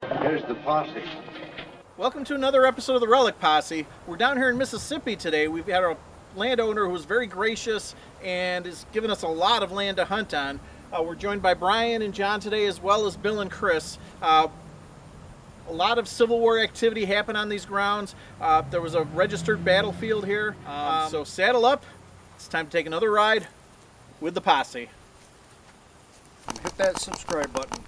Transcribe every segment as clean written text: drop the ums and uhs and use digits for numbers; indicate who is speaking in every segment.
Speaker 1: Here's the posse.
Speaker 2: Welcome to another episode of the Relic Posse. We're down here in Mississippi today. We've had a landowner who was very gracious and has given us a lot of land to hunt on. We're joined by Brian and John today, as well as Bill and Chris. A lot of Civil War activity happened on these grounds. There was a registered battlefield here. So saddle up. It's time to take another ride with the posse.
Speaker 1: Hit that subscribe button.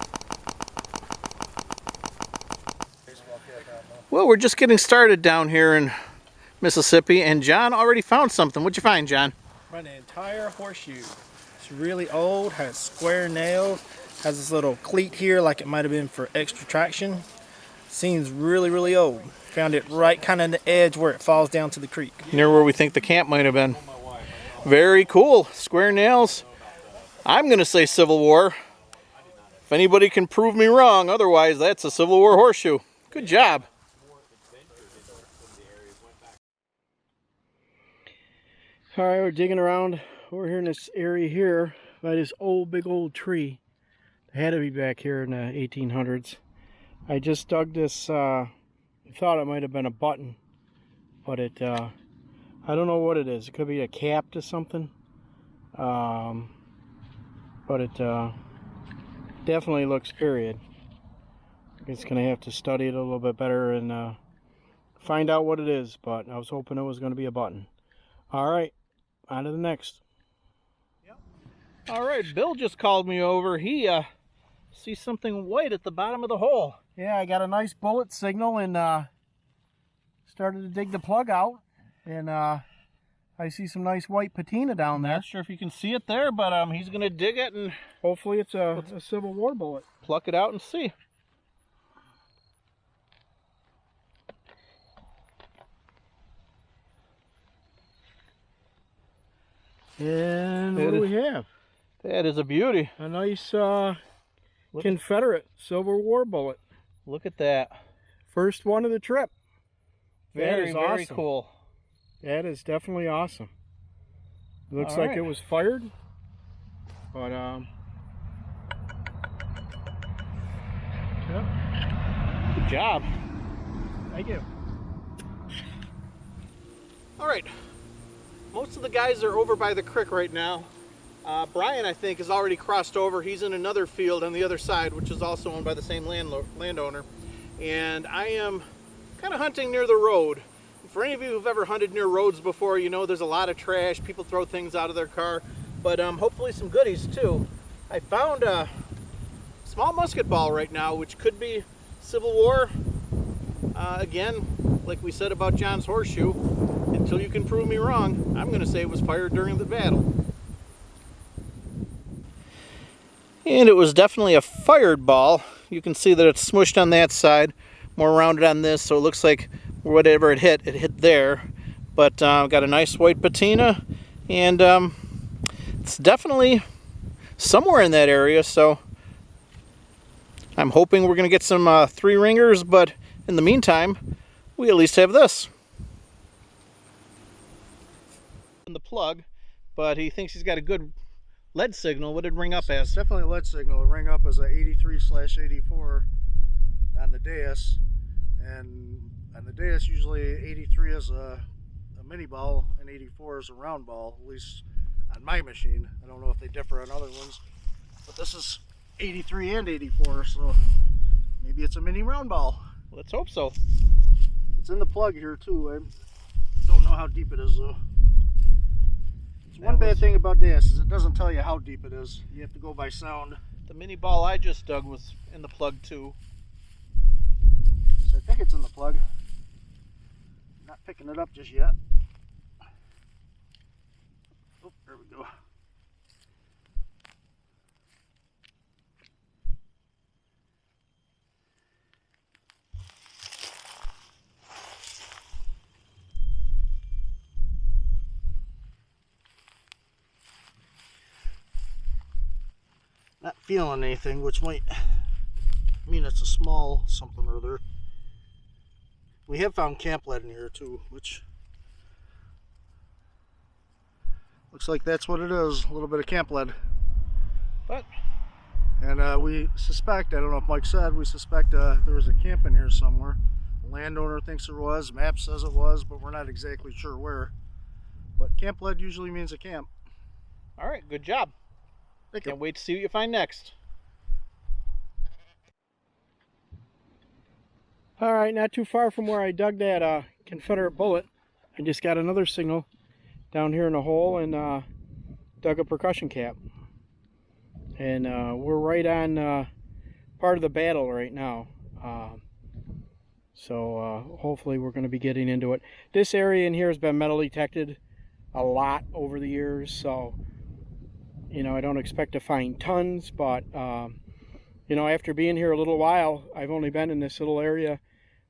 Speaker 2: Well, we're just getting started down here in Mississippi, and John already found something. What'd you find, John?
Speaker 3: Found an entire horseshoe. It's really old, has square nails, has this little cleat here like it might have been for extra traction. Seems really old. Found it right kind of in the edge where it falls down to the creek.
Speaker 2: Near where we think the camp might have been. Very cool. Square nails. I'm going to say Civil War. If anybody can prove me wrong, otherwise that's a Civil War horseshoe. Good job.
Speaker 4: All right, we're digging around over here in this area here by this big old tree. It had to be back here in the 1800s. I just dug this, I thought it might have been a button, but I don't know what it is. It could be a cap to something. But it definitely looks period. I guess going to have to study it a little bit better and find out what it is, but I was hoping it was going to be a button. All right. On to the next.
Speaker 2: Yep. All right, Bill just called me over. He sees something white at the bottom of the hole.
Speaker 4: Yeah, I got a nice bullet signal and started to dig the plug out. And I see some nice white patina down there.
Speaker 2: Not sure if you can see it there, but he's going to dig it and
Speaker 4: hopefully it's a Civil War bullet.
Speaker 2: Pluck it out and see.
Speaker 4: And what do we have?
Speaker 2: That is a beauty.
Speaker 4: A nice Confederate Civil War bullet.
Speaker 2: Look at that.
Speaker 4: First one of the trip.
Speaker 2: Very
Speaker 4: awesome.
Speaker 2: Cool.
Speaker 4: That is definitely awesome. Looks
Speaker 2: All
Speaker 4: like
Speaker 2: right.
Speaker 4: it was fired. But
Speaker 2: yeah. Good job.
Speaker 4: Thank you.
Speaker 2: All right. Most of the guys are over by the creek right now. Brian, I think, has already crossed over. He's in another field on the other side, which is also owned by the same landowner. And I am kind of hunting near the road. For any of you who've ever hunted near roads before, you know there's a lot of trash. People throw things out of their car, but hopefully some goodies too. I found a small musket ball right now, which could be Civil War. Again, like we said about John's horseshoe, until you can prove me wrong, I'm going to say it was fired during the battle. And it was definitely a fired ball. You can see that it's smushed on that side, more rounded on this, so it looks like whatever it hit there. But got a nice white patina, and it's definitely somewhere in that area, so I'm hoping we're going to get some three ringers, but in the meantime, we at least have this. The plug, but he thinks he's got a good lead signal. What did it ring up as?
Speaker 1: It's definitely a lead signal. It rang up as a 83/84 on the dais, and on the dais usually 83 is a mini ball and 84 is a round ball, at least on my machine. I don't know if they differ on other ones, but this is 83 and 84, so maybe it's a mini round ball.
Speaker 2: Let's hope so.
Speaker 1: It's in the plug here too. I don't know how deep it is though. One bad thing about this is it doesn't tell you how deep it is. You have to go by sound.
Speaker 2: The mini ball I just dug was in the plug too.
Speaker 1: So I think it's in the plug. Not picking it up just yet. Oh, there we go. Not feeling anything, which might mean it's a small something or other. We have found camp lead in here too, which looks like that's what it is, a little bit of camp lead.
Speaker 2: But
Speaker 1: And we suspect, I don't know if Mike said, we suspect there was a camp in here somewhere. The landowner thinks there was, map says it was, but we're not exactly sure where. But camp lead usually means a camp.
Speaker 2: All right, good job.
Speaker 1: Thank you.
Speaker 2: Can't wait to see what you find next.
Speaker 4: All right, not too far from where I dug that Confederate bullet, I just got another signal down here in the hole and dug a percussion cap. And we're right on part of the battle right now. So hopefully we're going to be getting into it. This area in here has been metal detected a lot over the years, so you know, I don't expect to find tons, but you know, after being here a little while, I've only been in this little area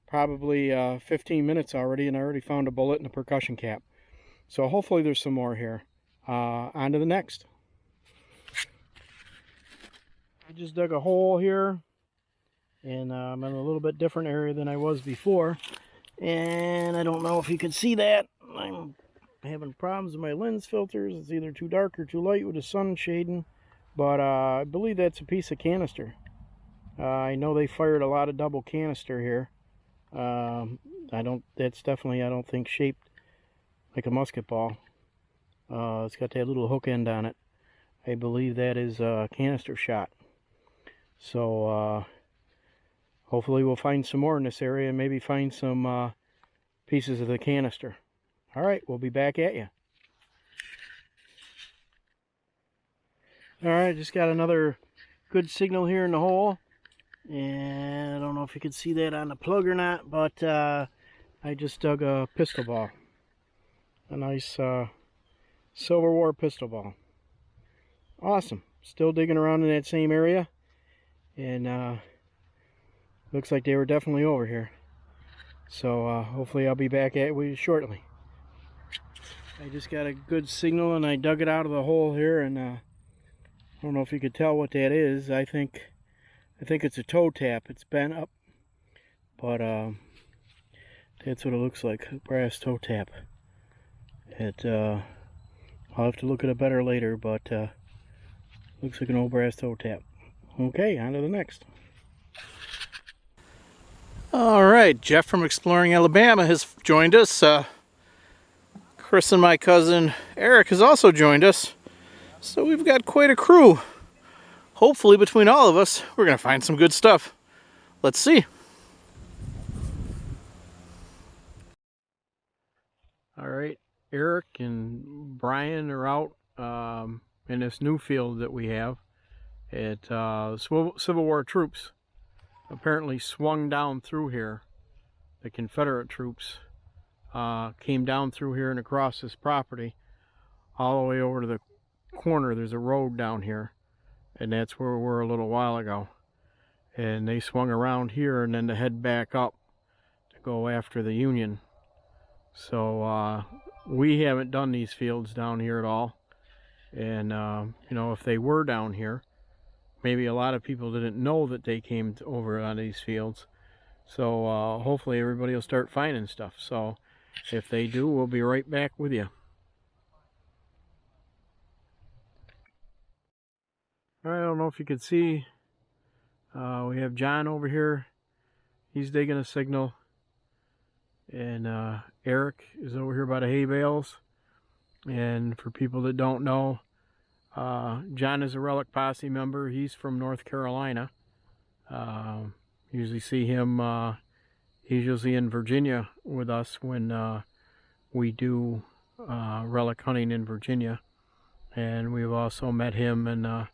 Speaker 4: probably 15 minutes already, and I already found a bullet and a percussion cap. So hopefully there's some more here. On to the next. I just dug a hole here, and I'm in a little bit different area than I was before, and I don't know if you can see that. I'm having problems with my lens filters. It's either too dark or too light with the sun shading, but I believe that's a piece of canister. I know they fired a lot of double canister here. That's definitely, I don't think, shaped like a musket ball. It's got that little hook end on it. I believe that is a canister shot. So hopefully we'll find some more in this area and maybe find some pieces of the canister. All right, we'll be back at you. All right, just got another good signal here in the hole. And I don't know if you can see that on the plug or not, but I just dug a pistol ball. A nice Silver War pistol ball. Awesome. Still digging around in that same area. And looks like they were definitely over here. So hopefully I'll be back at you shortly. I just got a good signal and I dug it out of the hole here, and I don't know if you could tell what that is. I think it's a toe tap. It's bent up, but that's what it looks like, a brass toe tap. I'll have to look at it better later, but looks like an old brass toe tap. Okay, on to the next.
Speaker 2: All right, Jeff from Exploring Alabama has joined us. Chris and my cousin Eric has also joined us. So we've got quite a crew. Hopefully between all of us, we're going to find some good stuff. Let's see.
Speaker 4: All right, Eric and Brian are out in this new field that we have. Civil War troops apparently swung down through here. The Confederate troops came down through here and across this property all the way over to the corner. There's a road down here, and that's where we were a little while ago. And they swung around here and then to head back up to go after the Union. So we haven't done these fields down here at all. And you know, if they were down here, maybe a lot of people didn't know that they came over on these fields. So hopefully everybody will start finding stuff. So if they do, we'll be right back with you. All right, I don't know if you could see, we have John over here. He's digging a signal. And Eric is over here by the hay bales. And for people that don't know, John is a Relic Posse member. He's from North Carolina. Usually see him, he's usually in Virginia with us when we do relic hunting in Virginia. And we've also met him and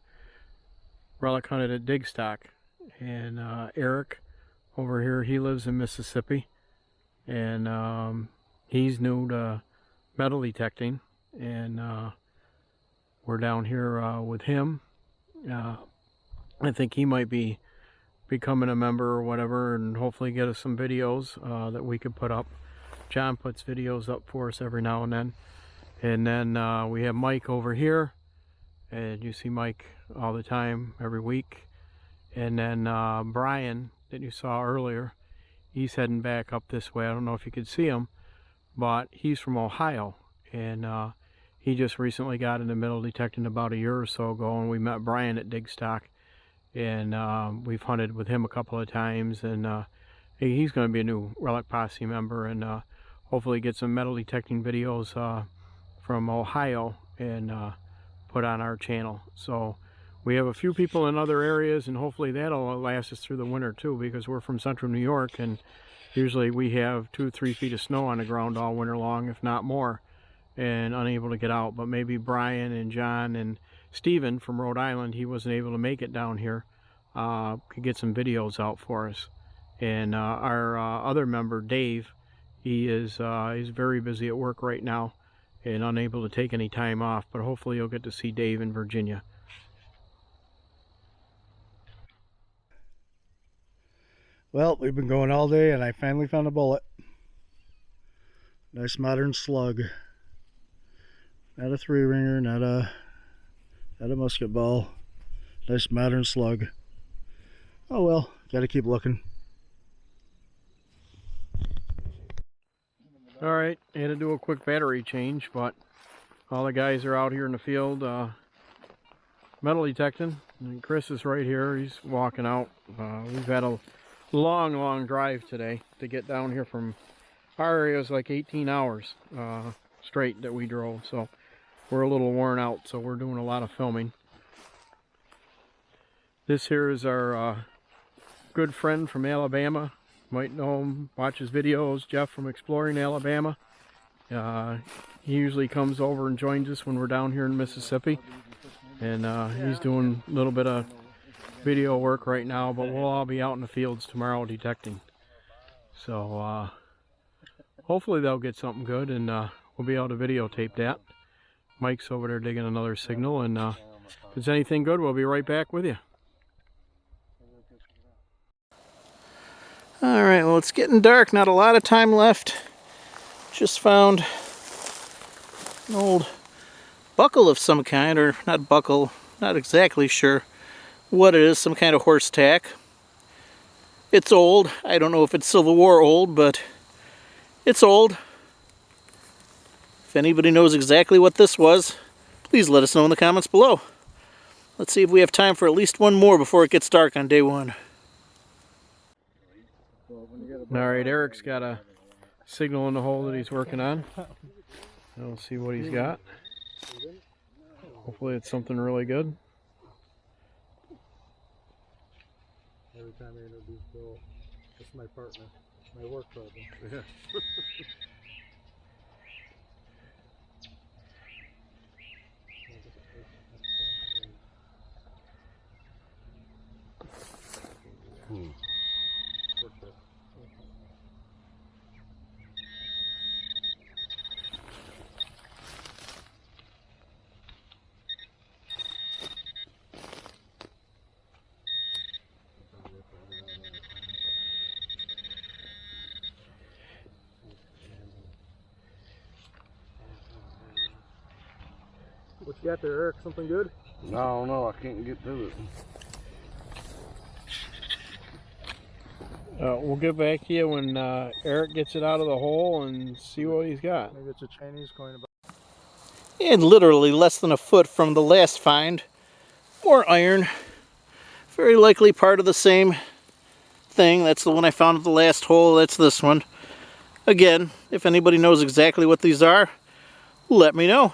Speaker 4: relic hunted at Digstock. And Eric over here, he lives in Mississippi. And he's new to metal detecting. And we're down here with him. I think he might be becoming a member or whatever, and hopefully get us some videos that we could put up. John puts videos up for us every now and then. And then we have Mike over here, and you see Mike all the time, every week. And then Brian, that you saw earlier, he's heading back up this way. I don't know if you could see him, but he's from Ohio, and he just recently got into metal detecting about a year or so ago, and we met Brian at Digstock.
Speaker 5: and we've hunted with him a couple of times, and he's going to be a new Relic Posse member, and hopefully get some metal detecting videos from Ohio and put on our channel. So we have a few people in other areas, and hopefully that'll last us through the winter too, because we're from central New York, and usually we have 2-3 feet of snow on the ground all winter long, if not more, and unable to get out. But maybe Brian and John and Steven from Rhode Island, he wasn't able to make it down here, could get some videos out for us. And our other member, Dave, he's very busy at work right now and unable to take any time off, but hopefully you'll get to see Dave in Virginia.
Speaker 1: Well, we've been going all day and I finally found a bullet. Nice modern slug. Not a 3-ringer, not a musket ball. Nice modern slug. Oh well, gotta keep looking.
Speaker 5: Alright, I had to do a quick battery change, but all the guys are out here in the field metal detecting, and Chris is right here. He's walking out. We've had a long drive today to get down here from our area. It was like 18 hours straight that we drove, so we're a little worn out, so we're doing a lot of filming. This here is our good friend from Alabama. Might know him, watch his videos, Jeff from Exploring Alabama. He usually comes over and joins us when we're down here in Mississippi, and he's doing a little bit of video work right now, but we'll all be out in the fields tomorrow detecting. So hopefully they'll get something good, and we'll be able to videotape that. Mike's over there digging another signal, and if it's anything good, we'll be right back with you.
Speaker 2: Alright, well, it's getting dark, not a lot of time left. Just found an old buckle of some kind, or not buckle, not exactly sure what it is, some kind of horse tack. It's old. I don't know if it's Civil War old, but it's old. If anybody knows exactly what this was, please let us know in the comments below. Let's see if we have time for at least one more before it gets dark on day one.
Speaker 5: Alright, Eric's got a signal in the hole that he's working on. We'll see what he's got. Hopefully it's something really good.
Speaker 1: Every time I introduce Bill, it's my partner, my work partner. Yeah. What you got there, Eric? Something good?
Speaker 6: No, I can't get to it.
Speaker 5: We'll get back to you when Eric gets it out of the hole and see what he's got.
Speaker 1: Maybe it's a Chinese coin.
Speaker 2: And literally less than a foot from the last find, more iron. Very likely part of the same thing. That's the one I found at the last hole. That's this one. Again, if anybody knows exactly what these are, let me know.